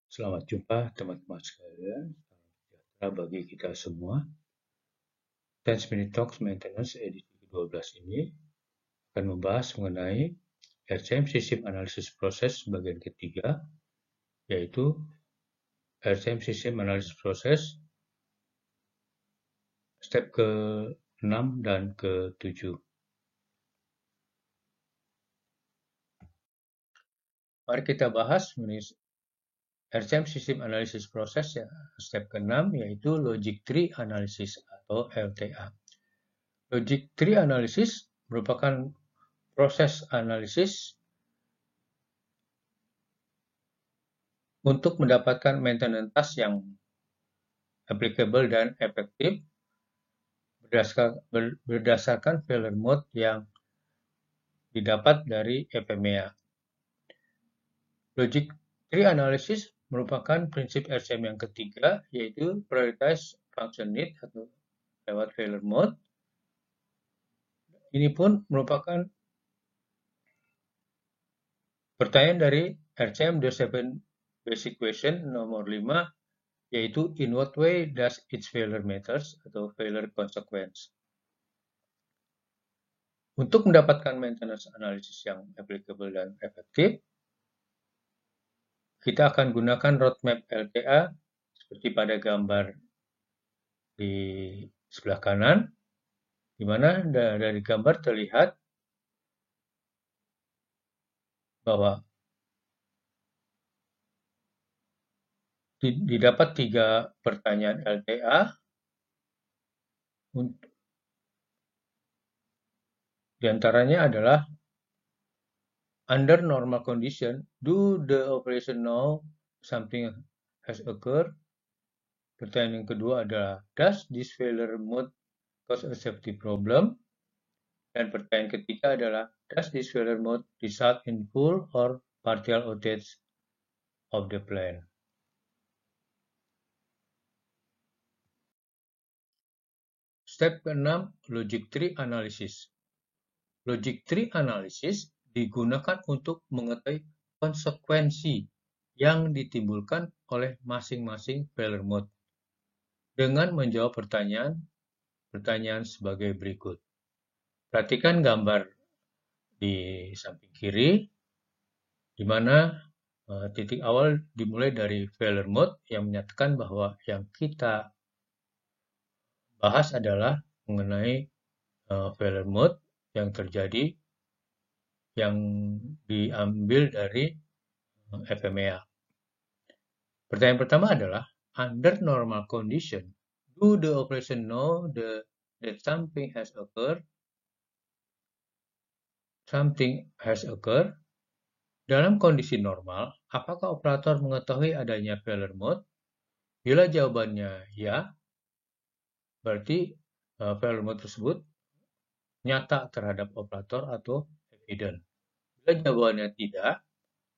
Selamat jumpa teman-teman sekalian. Salam sejahtera bagi kita semua. 10 Minute Talks Maintenance edisi ke-12 ini akan membahas mengenai RCM Sistem Analisis Proses bagian ketiga, yaitu RCM Sistem Analisis Proses step ke-6 dan ke-7. Mari kita bahas mengenai RCM Sistem Analisis Proses ya, step ke-6 yaitu Logic Tree Analysis atau LTA. Logic Tree Analysis merupakan proses analisis untuk mendapatkan maintenance task yang applicable dan efektif berdasarkan failure mode yang didapat dari FMEA. Logic Tree Analysis merupakan prinsip RCM yang ketiga, yaitu Prioritize Function Need atau lewat failure mode. Ini pun merupakan pertanyaan dari RCM The 7 Basic Question nomor 5, yaitu in what way does its failure matters atau failure consequence. Untuk mendapatkan maintenance analysis yang applicable dan efektif, kita akan gunakan roadmap LTA seperti pada gambar di sebelah kanan, di mana dari gambar terlihat bahwa didapat 3 pertanyaan LTA. Di antaranya adalah under normal condition, do the operation know something has occurred? Pertanyaan yang kedua adalah does this failure mode cause a safety problem? Dan pertanyaan ketiga adalah does this failure mode result in full or partial outage of the plant? Step ke-6, Logic Tree Analysis. Logic Tree Analysis digunakan untuk mengetahui konsekuensi yang ditimbulkan oleh masing-masing failure mode dengan menjawab pertanyaan sebagai berikut. Perhatikan gambar di samping kiri, di mana titik awal dimulai dari failure mode yang menyatakan bahwa yang kita bahas adalah mengenai failure mode yang terjadi yang diambil dari FMEA. Pertanyaan pertama adalah under normal condition, do the operation know that something has occurred? Something has occurred. Dalam kondisi normal, apakah operator mengetahui adanya failure mode? Bila jawabannya ya, berarti failure mode tersebut nyata terhadap operator atau evident. Bila jawabannya tidak,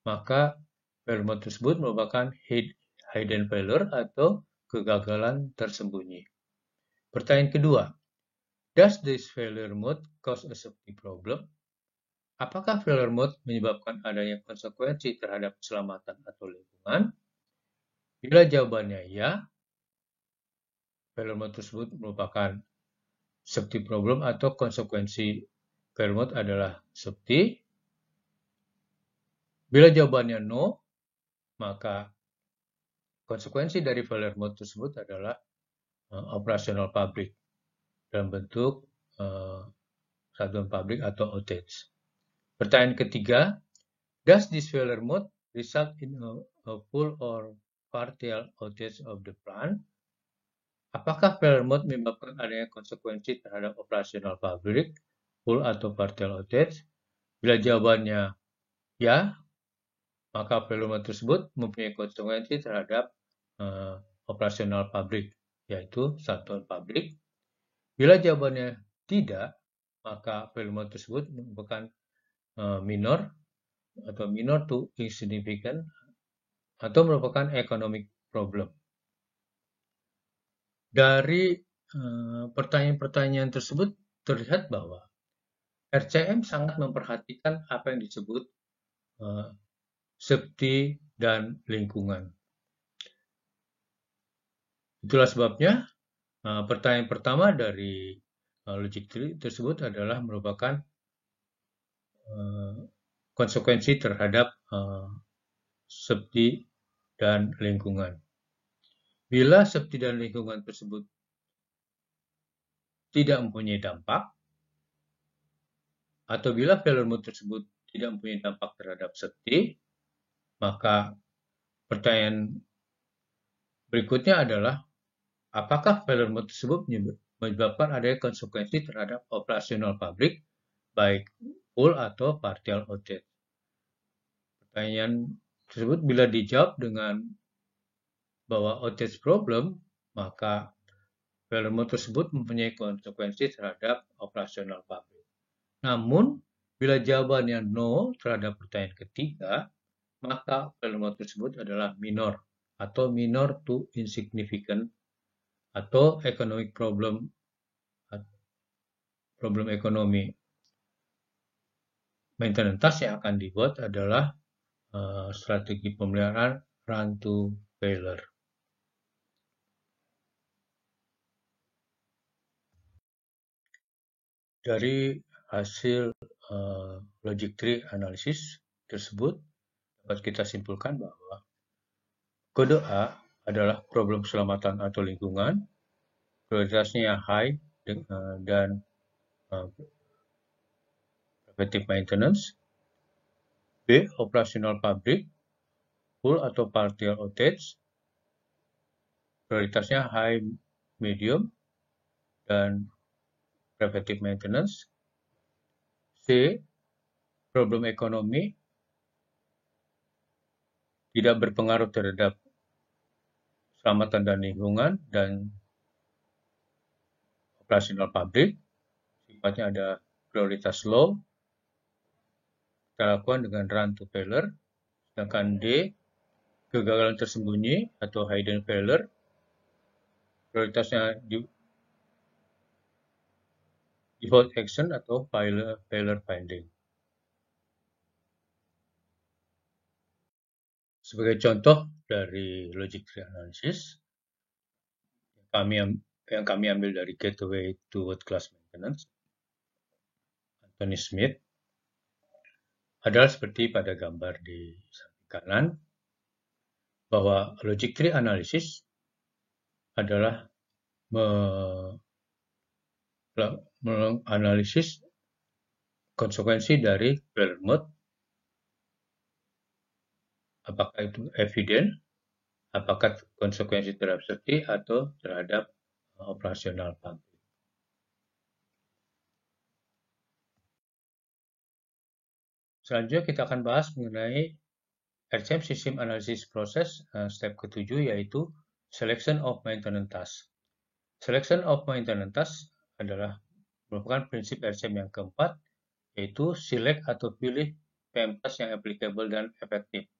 maka failure mode tersebut merupakan hidden failure atau kegagalan tersembunyi. Pertanyaan kedua, does this failure mode cause a safety problem? Apakah failure mode menyebabkan adanya konsekuensi terhadap keselamatan atau lingkungan? Bila jawabannya ya, failure mode tersebut merupakan safety problem atau konsekuensi failure mode adalah safety. Bila jawabannya no, maka konsekuensi dari failure mode tersebut adalah operational public dalam bentuk satuan pabrik atau outage. Pertanyaan ketiga, does this failure mode result in a full or partial outage of the plant? Apakah failure mode menyebabkan adanya konsekuensi terhadap operational pabrik, full atau partial outage? Bila jawabannya ya, maka failure mode tersebut mempunyai konsekuensi terhadap operasional pabrik, yaitu satuan pabrik. Bila jawabannya tidak, maka failure mode tersebut merupakan minor atau minor to insignificant atau merupakan economic problem. Dari pertanyaan-pertanyaan tersebut terlihat bahwa RCM sangat memperhatikan apa yang disebut safety dan lingkungan. Itulah sebabnya pertanyaan pertama dari logic tree tersebut adalah merupakan konsekuensi terhadap safety dan lingkungan. Bila safety dan lingkungan tersebut tidak mempunyai dampak, atau bila failure mode tersebut tidak mempunyai dampak terhadap safety, maka pertanyaan berikutnya adalah apakah failure mode tersebut menyebabkan adanya konsekuensi terhadap operasional pabrik, baik full atau partial outage. Pertanyaan tersebut bila dijawab dengan bahwa outage problem, maka failure mode tersebut mempunyai konsekuensi terhadap operasional pabrik. Namun, bila jawabannya no terhadap pertanyaan ketiga, maka failure mode tersebut adalah minor atau minor to insignificant atau economic problem ekonomi. Maintenance task yang akan dibuat adalah strategi pemeliharaan run to failure. Dari hasil logic tree analysis tersebut dapat kita simpulkan bahwa kode A adalah problem keselamatan atau lingkungan, prioritasnya high dan preventive maintenance. B. Operasional pabrik, full atau partial outage, prioritasnya high, medium, dan preventive maintenance. C. Problem ekonomi, tidak berpengaruh terhadap keselamatan dan lingkungan dan operasional pabrik, sifatnya ada prioritas low, kita lakukan dengan run to failure. Sedangkan D, kegagalan tersembunyi atau hidden failure, prioritasnya default action atau failure finding. Sebagai contoh dari logic tree analysis, yang kami ambil dari Gateway to World-Class Maintenance, Anthony Smith, adalah seperti pada gambar di samping kanan, bahwa logic tree analysis adalah menganalisis konsekuensi dari failure mode, apakah itu evident, apakah konsekuensi terhadap safety atau terhadap operasional pabrik. Selanjutnya kita akan bahas mengenai RCM System Analysis Process step ke-7, yaitu Selection of Maintenance Task. Selection of Maintenance Task adalah merupakan prinsip RCM yang keempat, yaitu select atau pilih PM task yang applicable dan efektif.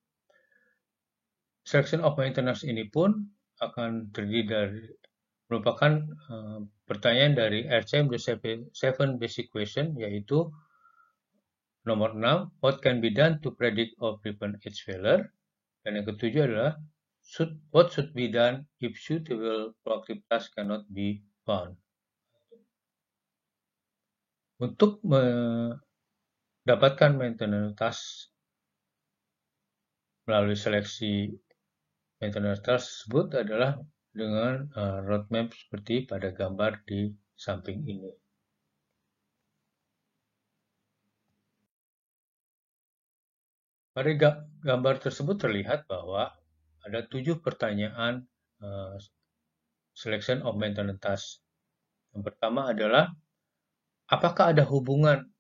Selection of Maintenance ini pun akan terdiri dari merupakan pertanyaan dari RCM The 7 Basic Question, yaitu nomor 6, what can be done to predict or prevent its failure? Dan yang ketujuh adalah what should be done if suitable proactive task cannot be found? Untuk mendapatkan maintenance task melalui seleksi maintenance task tersebut adalah dengan roadmap seperti pada gambar di samping ini. Pada gambar tersebut terlihat bahwa ada 7 pertanyaan selection of maintenance task. Yang pertama adalah, apakah ada hubungan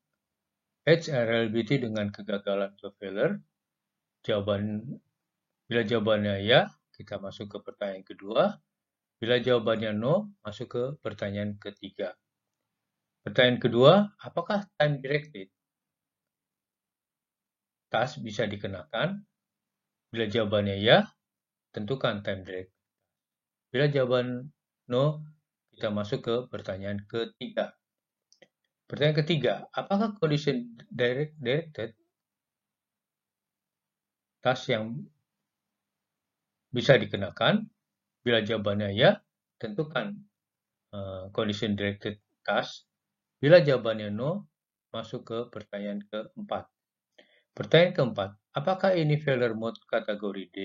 edge reliability dengan kegagalan atau failure? Bila jawabannya ya, kita masuk ke pertanyaan kedua. Bila jawabannya no, masuk ke pertanyaan ketiga. Pertanyaan kedua, apakah time directed task bisa dikenakan? Bila jawabannya ya, tentukan time directed. Bila jawaban no, kita masuk ke pertanyaan ketiga. Pertanyaan ketiga, apakah collision directed task yang bisa dikenakan? Bila jawabannya ya, tentukan condition directed task. Bila jawabannya no, masuk ke pertanyaan keempat. Pertanyaan keempat, apakah ini failure mode kategori D,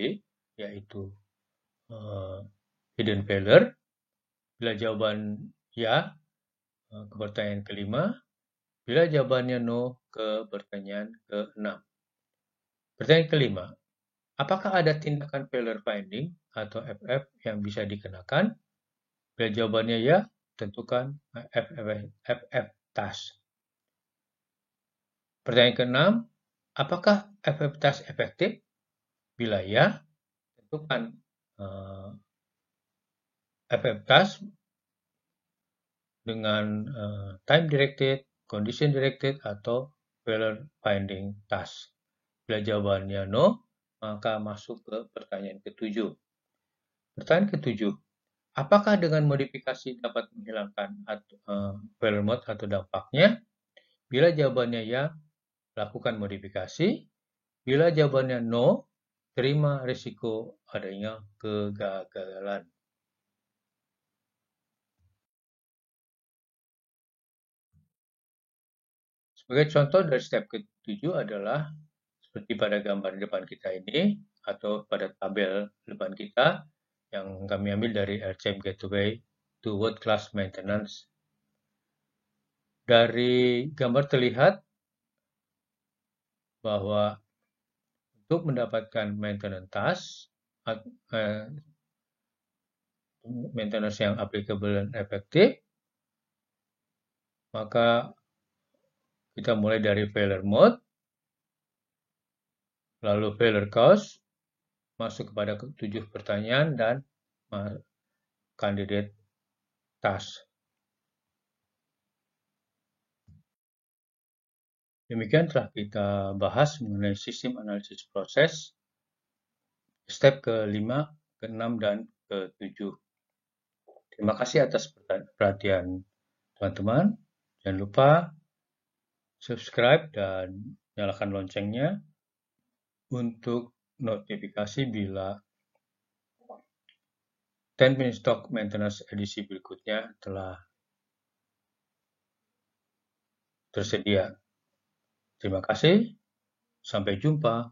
yaitu hidden failure? Bila jawaban ya, ke pertanyaan kelima. Bila jawabannya no, ke pertanyaan keenam. Pertanyaan kelima, apakah ada tindakan failure finding atau FF yang bisa dikenakan? Bila jawabannya ya, tentukan FF task. Pertanyaan keenam, apakah FF task efektif? Bila ya, tentukan FF task dengan time directed, condition directed, atau failure finding task. Bila jawabannya no, maka masuk ke pertanyaan ketujuh. Pertanyaan ketujuh, apakah dengan modifikasi dapat menghilangkan failure mode atau dampaknya? Bila jawabannya ya, lakukan modifikasi. Bila jawabannya no, terima risiko adanya kegagalan. Sebagai contoh dari step ke-7 adalah seperti pada gambar depan kita ini, atau pada tabel depan kita, yang kami ambil dari RCM Gateway to World Class Maintenance. Dari gambar terlihat bahwa untuk mendapatkan maintenance task, maintenance yang applicable dan efektif, maka kita mulai dari failure mode, lalu failure cause, masuk kepada 7 pertanyaan, dan candidate task. Demikian telah kita bahas mengenai sistem analisis proses, step ke-5, ke-6, dan ke-7. Terima kasih atas perhatian teman-teman. Jangan lupa subscribe dan nyalakan loncengnya untuk notifikasi bila 10 Minutes Talk Maintenance edisi berikutnya telah tersedia. Terima kasih. Sampai jumpa.